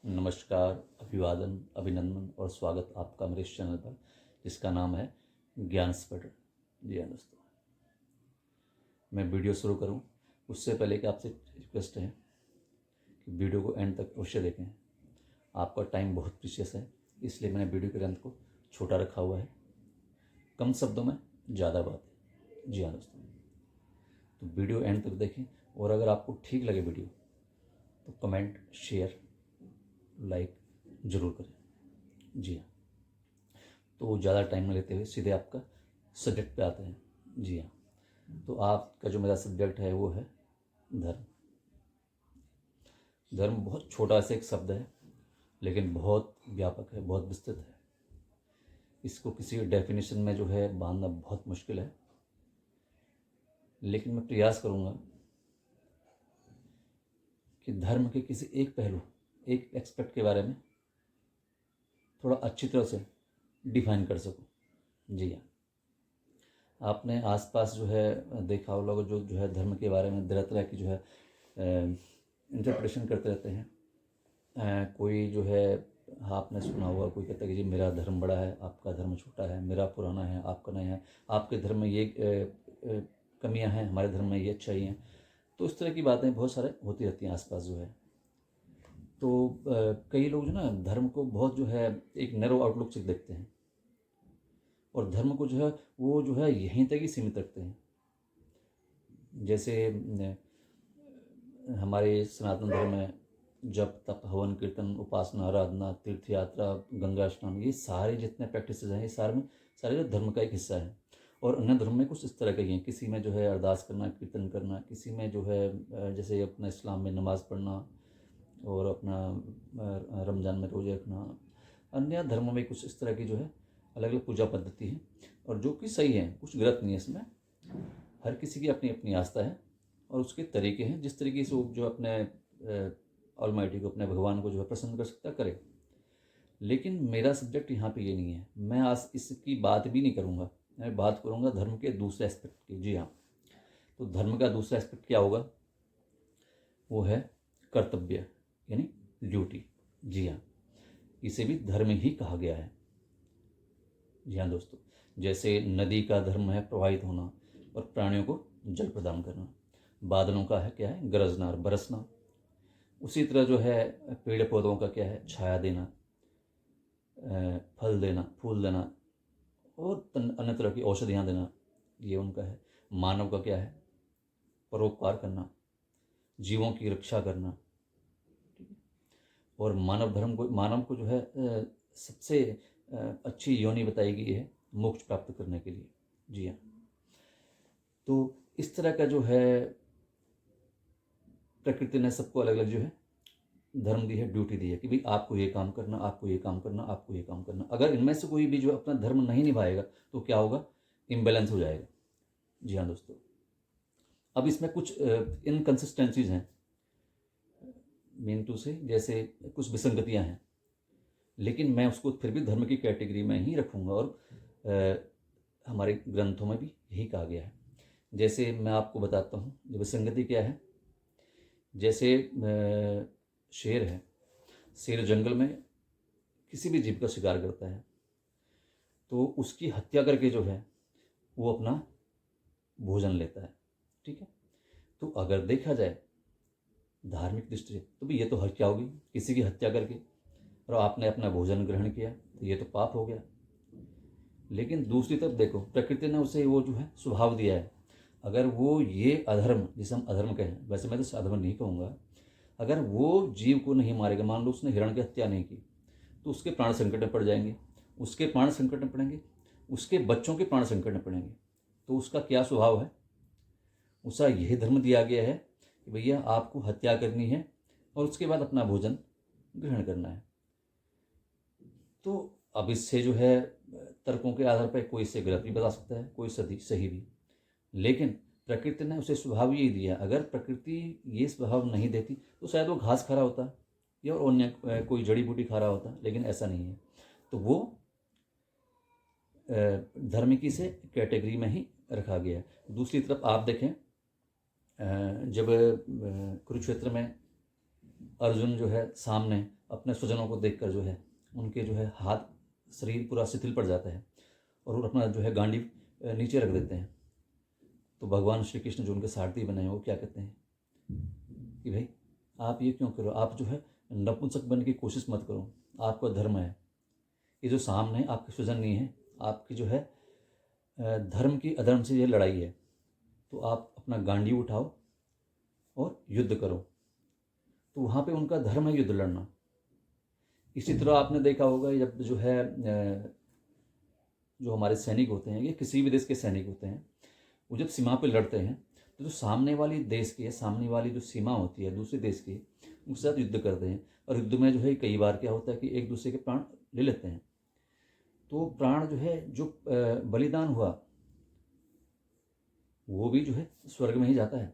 नमस्कार, अभिवादन, अभिनंदन और स्वागत आपका मेरे इस चैनल पर, जिसका नाम है ज्ञान स्पट। जी हाँ दोस्तों, मैं वीडियो शुरू करूं उससे पहले कि आपसे रिक्वेस्ट है कि वीडियो को एंड तक अवश्य देखें। आपका टाइम बहुत प्रीशियस है, इसलिए मैंने वीडियो के लेंथ को छोटा रखा हुआ है। कम शब्दों में ज़्यादा बात है। जी हाँ दोस्तों, तो वीडियो एंड तक देखें और अगर आपको ठीक लगे वीडियो तो कमेंट, शेयर, लाइक ज़रूर करें। जी हाँ, तो ज़्यादा टाइम न लेते हुए सीधे आपका सब्जेक्ट पे आते हैं। जी हाँ, तो आपका जो मेरा सब्जेक्ट है वो है धर्म। धर्म बहुत छोटा सा एक शब्द है, लेकिन बहुत व्यापक है, बहुत विस्तृत है। इसको किसी डेफिनेशन में जो है बांधना बहुत मुश्किल है, लेकिन मैं प्रयास करूँगा कि धर्म के किसी एक पहलू, एक एस्पेक्ट के बारे में थोड़ा अच्छी तरह से डिफाइन कर सकूं। जी हाँ, आपने आसपास जो है देखा होगा, लोग जो है धर्म के बारे में तरह तरह की जो है इंटरप्रिटेशन करते रहते हैं। कोई जो है, आपने सुना होगा, कोई कहता है कि जी मेरा धर्म बड़ा है, आपका धर्म छोटा है, मेरा पुराना है, आपका नया है, आपके धर्म में ये कमियां हैं, हमारे धर्म में ये अच्छाई हैं। तो इस तरह की बातें बहुत सारे होती रहती हैं आसपास जो है। तो कई लोग जो ना धर्म को बहुत जो है एक नैरो आउटलुक से देखते हैं और धर्म को जो है वो जो है यहीं तक ही सीमित रखते हैं। जैसे हमारे सनातन धर्म में जप, तप, हवन, कीर्तन, उपासना, आराधना, तीर्थ यात्रा, गंगा स्नान, ये सारे जितने प्रैक्टिसेस हैं, ये सारे जो धर्म का एक हिस्सा है। और अन्य धर्म में कुछ इस तरह के ही हैं। किसी में जो है अरदास करना, कीर्तन करना, किसी में जो है जैसे अपना इस्लाम में नमाज पढ़ना और अपना रमज़ान में रोज़े रखना। अन्य धर्मों में कुछ इस तरह की जो है अलग अलग पूजा पद्धति है, और जो कि सही है, कुछ गलत नहीं है इसमें। हर किसी की अपनी अपनी आस्था है और उसके तरीके हैं, जिस तरीके से वो जो अपने ऑलमाइटी को, अपने भगवान को जो है प्रसन्न कर सकता करे। लेकिन मेरा सब्जेक्ट यहाँ पे ये नहीं है। मैं आज इसकी बात भी नहीं करूँगा, मैं बात करूँगा धर्म के दूसरे एस्पेक्ट की। जी हाँ, तो धर्म का दूसरा एस्पेक्ट क्या होगा? वो है कर्तव्य, यानी ड्यूटी। जी हाँ, इसे भी धर्म ही कहा गया है। जी हाँ दोस्तों, जैसे नदी का धर्म है प्रवाहित होना और प्राणियों को जल प्रदान करना। बादलों का है क्या है? गरजना और बरसना। उसी तरह जो है पेड़ पौधों का क्या है? छाया देना, फल देना, फूल देना और अन्य तरह की औषधियाँ देना, ये उनका है। मानव का क्या है? परोपकार करना, जीवों की रक्षा करना। ठीक है। और मानव को जो है सबसे अच्छी योनि बताई गई है मोक्ष प्राप्त करने के लिए। जी हाँ, तो इस तरह का जो है प्रकृति ने सबको अलग अलग जो है धर्म दी है, ड्यूटी दी है कि भाई आपको ये काम करना, आपको ये काम करना, आपको ये काम करना। अगर इनमें से कोई भी जो अपना धर्म नहीं निभाएगा तो क्या होगा? इम्बैलेंस हो जाएगा। जी हाँ दोस्तों, अब इसमें कुछ इनकन्सिस्टेंसीज हैं, मीन टू से जैसे कुछ विसंगतियां हैं, लेकिन मैं उसको फिर भी धर्म की कैटेगरी में ही रखूँगा। और हमारे ग्रंथों में भी यही कहा गया है। जैसे मैं आपको बताता हूँ विसंगति क्या है। जैसे शेर है, शेर जंगल में किसी भी जीव का शिकार करता है तो उसकी हत्या करके जो है वो अपना भोजन लेता है। ठीक है, तो अगर देखा जाए धार्मिक दृष्टि से तो भी ये तो हत्या होगी, किसी की हत्या करके और आपने अपना भोजन ग्रहण किया तो ये तो पाप हो गया। लेकिन दूसरी तरफ देखो, प्रकृति ने उसे वो जो है स्वभाव दिया है। अगर वो ये अधर्म, जिसे हम अधर्म कहें, वैसे मैं तो अधर्म नहीं कहूँगा, अगर वो जीव को नहीं मारेगा, मान लो उसने हिरण की हत्या नहीं की, तो उसके प्राण संकट में पड़ जाएंगे, उसके प्राण संकट में पड़ेंगे, उसके बच्चों के प्राण संकट में पड़ेंगे। तो उसका क्या स्वभाव है? उसका यही धर्म दिया गया है कि भैया आपको हत्या करनी है और उसके बाद अपना भोजन ग्रहण करना है। तो अब इससे जो है तर्कों के आधार पर कोई इसे गलत भी बता सकता है, कोई सही भी। लेकिन प्रकृति ने उसे स्वभाव यही दिया। अगर प्रकृति ये स्वभाव नहीं देती तो शायद वो घास खा रहा होता या और अन्य कोई जड़ी बूटी खा रहा होता, लेकिन ऐसा नहीं है। तो वो धर्म की से कैटेगरी में ही रखा गया है। दूसरी तरफ आप देखें, जब कुरुक्षेत्र में अर्जुन जो है सामने अपने स्वजनों को देखकर जो है उनके जो है हाथ शरीर पूरा शिथिल पड़ जाता है और वो अपना जो है गांडी नीचे रख देते हैं। तो भगवान श्री कृष्ण जो उनके सारथी बने हैं वो क्या कहते हैं कि भाई आप ये क्यों करो, आप जो है नपुंसक बनने की कोशिश मत करो, आपका धर्म है, ये जो सामने है आपके स्वजन नहीं है, आपकी जो है धर्म की अधर्म से ये लड़ाई है, तो आप अपना गांडी उठाओ और युद्ध करो। तो वहाँ पे उनका धर्म है युद्ध लड़ना। इसी तरह आपने देखा होगा जब जो है जो हमारे सैनिक होते हैं, ये किसी भी देश के सैनिक होते हैं, वो जब सीमा पे लड़ते हैं तो जो सामने वाली देश की है, सामने वाली जो सीमा होती है दूसरे देश की, उनके साथ युद्ध करते हैं। और युद्ध में जो है कई बार क्या होता है कि एक दूसरे के प्राण ले लेते हैं। तो प्राण जो है जो बलिदान हुआ वो भी जो है स्वर्ग में ही जाता है,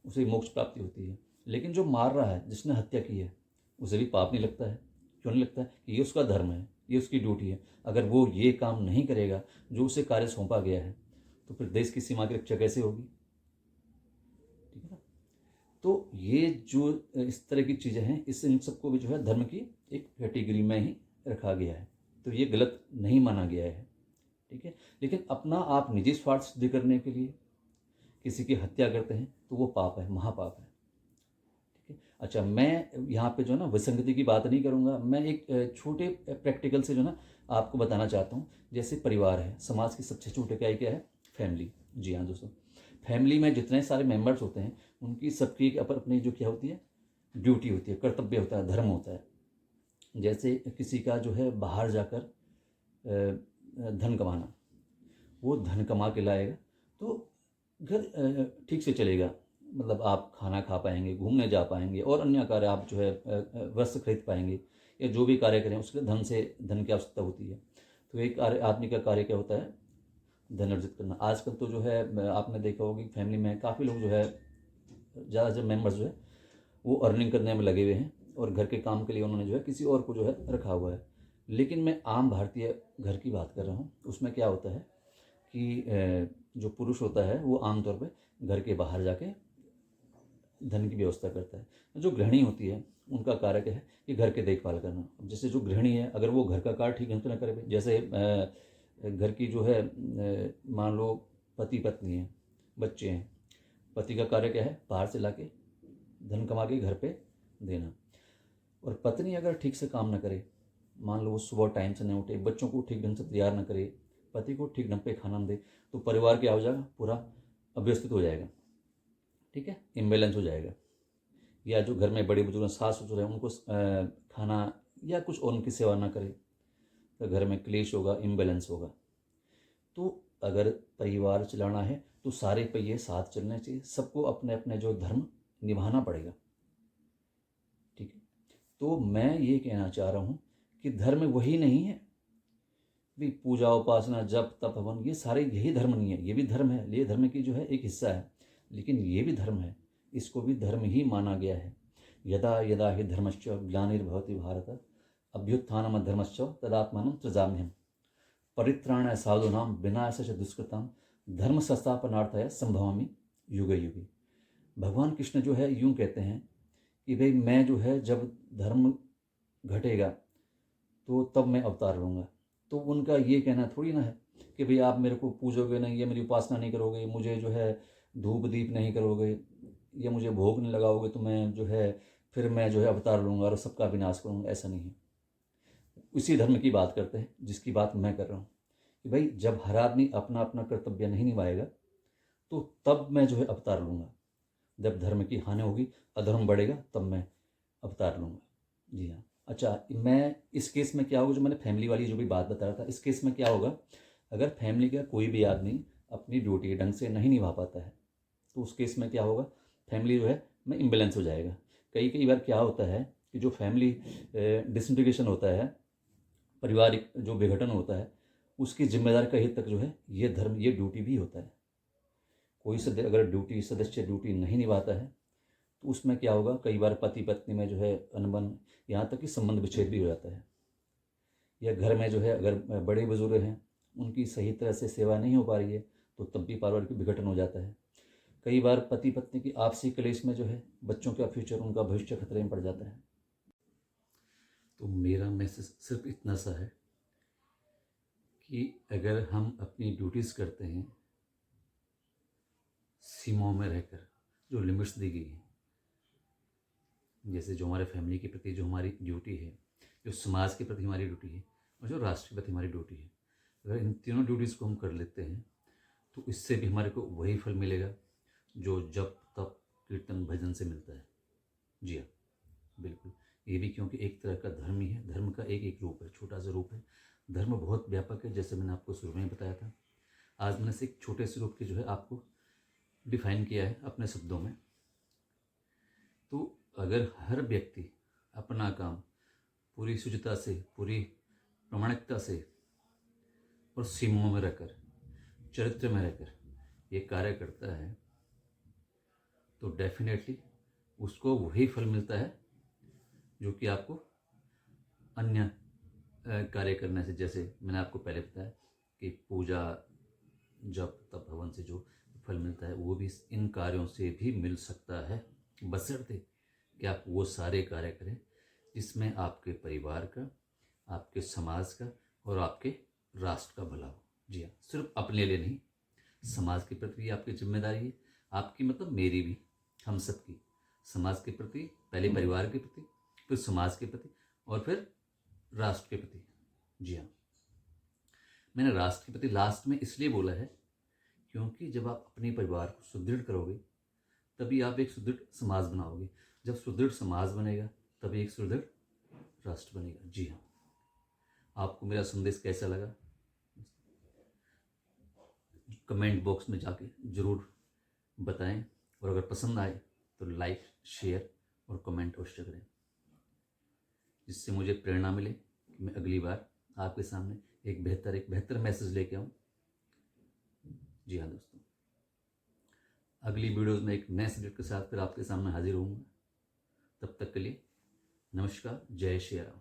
उसे मोक्ष प्राप्ति होती है। लेकिन जो मार रहा है, जिसने हत्या की है, उसे भी पाप नहीं लगता है। क्यों नहीं लगता है? कि ये उसका धर्म है, ये उसकी ड्यूटी है। अगर वो ये काम नहीं करेगा जो उसे कार्य सौंपा गया है, तो फिर देश की सीमा की रक्षा कैसे होगी? ठीक है ना? तो ये जो इस तरह की चीज़ें हैं, इससे इन सबको भी जो है धर्म की एक कैटेगरी में ही रखा गया है। तो ये गलत नहीं माना गया है। ठीक है, लेकिन अपना आप निजी स्वार्थ सिद्ध करने के लिए किसी की हत्या करते हैं तो वो पाप है, महापाप है। ठीक है, अच्छा, मैं यहाँ पे जो है ना विसंगति की बात नहीं करूँगा। मैं एक छोटे प्रैक्टिकल से जो ना आपको बताना चाहता हूँ। जैसे परिवार है, समाज की सबसे छोटी इकाई क्या है? फैमिली। जी हाँ दोस्तों, फैमिली में जितने सारे मेंबर्स होते हैं उनकी सबकी अपनी जो क्या होती है, ड्यूटी होती है, कर्तव्य होता है, धर्म होता है। जैसे किसी का जो है बाहर जाकर धन कमाना, वो धन कमा के लाएगा तो घर ठीक से चलेगा। मतलब आप खाना खा पाएंगे, घूमने जा पाएंगे और अन्य कार्य आप जो है वस्त्र खरीद पाएंगे, या जो भी कार्य करें उसके धन की आवश्यकता होती है। तो एक आदमी का कार्य क्या होता है? धन अर्जित करना। आजकल तो जो है आपने देखा होगा कि फैमिली में काफ़ी लोग जो है ज़्यादा जो मेम्बर्स जो है वो अर्निंग करने में लगे हुए हैं और घर के काम के लिए उन्होंने जो है किसी और को जो है रखा हुआ है। लेकिन मैं आम भारतीय घर की बात कर रहा हूँ। उसमें क्या होता है कि जो पुरुष होता है वो आमतौर पे घर के बाहर जाके धन की व्यवस्था करता है। जो गृहिणी होती है उनका कार्य क्या है कि घर के देखभाल करना। जैसे जो गृहिणी है अगर वो घर का कार्य ठीक ढंग से न करे, जैसे घर की जो है मान लो पति पत्नी है, बच्चे हैं, पति का कार्य क्या है? बाहर से लाके धन कमा के घर पे देना। और पत्नी अगर ठीक से काम न करे, मान लो वो सुबह टाइम से नहीं उठे, बच्चों को ठीक ढंग से तैयार न करे, पति को ठीक ढंग पे खाना न दे, तो परिवार क्या हो जाएगा? पूरा अव्यवस्थित हो जाएगा। ठीक है, इम्बैलेंस हो जाएगा। या जो घर में बड़े बुजुर्ग सास ससुर हैं उनको खाना या कुछ और उनकी सेवा ना करे तो घर में क्लेश होगा, इम्बैलेंस होगा। तो अगर परिवार चलाना है तो सारे पहिए साथ चलने चाहिए, सबको अपने अपने जो धर्म निभाना पड़ेगा। ठीक है, तो मैं ये कहना चाह रहा हूँ कि धर्म वही नहीं है भी पूजा उपासना जप तप हवन, ये सारे यही धर्म नहीं है। ये भी धर्म है, ये धर्म की जो है एक हिस्सा है, लेकिन ये भी धर्म है, इसको भी धर्म ही माना गया है। यदा यदा हि धर्मश्च ग्लानिर्भवति भारत अभ्युत्थानम धर्मश्च तदात्मानं सृजाम्यहम् परित्राणाय साधूनां विनाशाय च दुष्कृतां धर्म संस्थापनार्थाय संभवामि युगे युगे। भगवान कृष्ण जो है यूँ कहते हैं कि भाई मैं जो है जब धर्म घटेगा तो तब मैं अवतार लूँगा। तो उनका ये कहना थोड़ी ना है कि भाई आप मेरे को पूजोगे नहीं, या मेरी उपासना नहीं करोगे, मुझे जो है धूप दीप नहीं करोगे, या मुझे भोग नहीं लगाओगे, तो मैं जो है फिर मैं जो है अवतार लूँगा और सबका विनाश करूँगा। ऐसा नहीं है। उसी धर्म की बात करते हैं जिसकी बात मैं कर रहा हूँ कि भाई जब हर आदमी अपना अपना कर्तव्य नहीं निभाएगा तो तब मैं जो है अवतार लूँगा। जब धर्म की हानि होगी, अधर्म बढ़ेगा, तब मैं अवतार लूँगा। जी हाँ। अच्छा, मैं इस केस में क्या होगा, जो मैंने फैमिली वाली जो भी बात बता रहा था, इस केस में क्या होगा, अगर फैमिली का कोई भी आदमी अपनी ड्यूटी ढंग से नहीं निभा पाता है तो उस केस में क्या होगा, फैमिली जो है में इम्बैलेंस हो जाएगा। कई कई बार क्या होता है कि जो फैमिली डिसइंटीग्रेशन होता है, पारिवारिक जो विघटन होता है, उसकी जिम्मेदारी कहीं तक जो है ये धर्म, ये ड्यूटी भी होता है। कोई अगर सदस्य ड्यूटी नहीं निभाता है तो उसमें क्या होगा, कई बार पति पत्नी में जो है अनबन, यहाँ तक कि संबंध विच्छेद भी हो जाता है। या घर में जो है अगर बड़े बुजुर्ग हैं उनकी सही तरह से सेवा नहीं हो पा रही है तो तब भी पारिवारिक विघटन हो जाता है। कई बार पति पत्नी की आपसी क्लेश में जो है बच्चों का फ्यूचर, उनका भविष्य खतरे में पड़ जाता है। तो मेरा मैसेज सिर्फ इतना सा है कि अगर हम अपनी ड्यूटीज़ करते हैं सीमाओं में रहकर, जो लिमिट्स दी गई हैं, जैसे जो हमारे फैमिली के प्रति जो हमारी ड्यूटी है, जो समाज के प्रति हमारी ड्यूटी है और जो राष्ट्र के प्रति हमारी ड्यूटी है, अगर इन तीनों ड्यूटीज़ को हम कर लेते हैं तो इससे भी हमारे को वही फल मिलेगा जो जप तप कीर्तन भजन से मिलता है। जी हाँ, बिल्कुल। ये भी क्योंकि एक तरह का धर्म ही है, धर्म का एक एक रूप है, छोटा सा रूप है। धर्म बहुत व्यापक है, जैसे मैंने आपको शुरू में बताया था। आज मैंने से एक छोटे से रूप के जो है आपको डिफाइन किया है अपने शब्दों में। तो अगर हर व्यक्ति अपना काम पूरी शुचिता से, पूरी प्रामाणिकता से और सीमाओं में रहकर, चरित्र में रहकर ये कार्य करता है तो डेफिनेटली उसको वही फल मिलता है जो कि आपको अन्य कार्य करने से, जैसे मैंने आपको पहले बताया कि पूजा जप तप हवन से जो फल मिलता है वो भी इन कार्यों से भी मिल सकता है, बशर्ते कि आप वो सारे कार्य करें जिसमें आपके परिवार का, आपके समाज का और आपके राष्ट्र का भला हो। जी हाँ, सिर्फ अपने लिए नहीं, समाज के प्रति भी आपकी जिम्मेदारी है, आपकी मतलब मेरी भी, हम सब की। समाज के प्रति, पहले परिवार के प्रति, फिर समाज के प्रति और फिर राष्ट्र के प्रति। जी हाँ, मैंने राष्ट्र के प्रति लास्ट में इसलिए बोला है क्योंकि जब आप अपने परिवार को सुदृढ़ करोगे तभी आप एक सुदृढ़ समाज बनाओगे। जब सुदृढ़ समाज बनेगा तभी एक सुदृढ़ राष्ट्र बनेगा। जी हाँ, आपको मेरा संदेश कैसा लगा कमेंट बॉक्स में जाके ज़रूर बताएं, और अगर पसंद आए तो लाइक शेयर और कमेंट अवश्य करें, जिससे मुझे प्रेरणा मिले कि मैं अगली बार आपके सामने एक बेहतर मैसेज लेके आऊँ। जी हाँ दोस्तों, अगली वीडियोज़ में एक नए सब्जेक्ट के साथ फिर आपके सामने हाजिर होऊंगा। तब तक के लिए नमस्कार, जय श्री राम।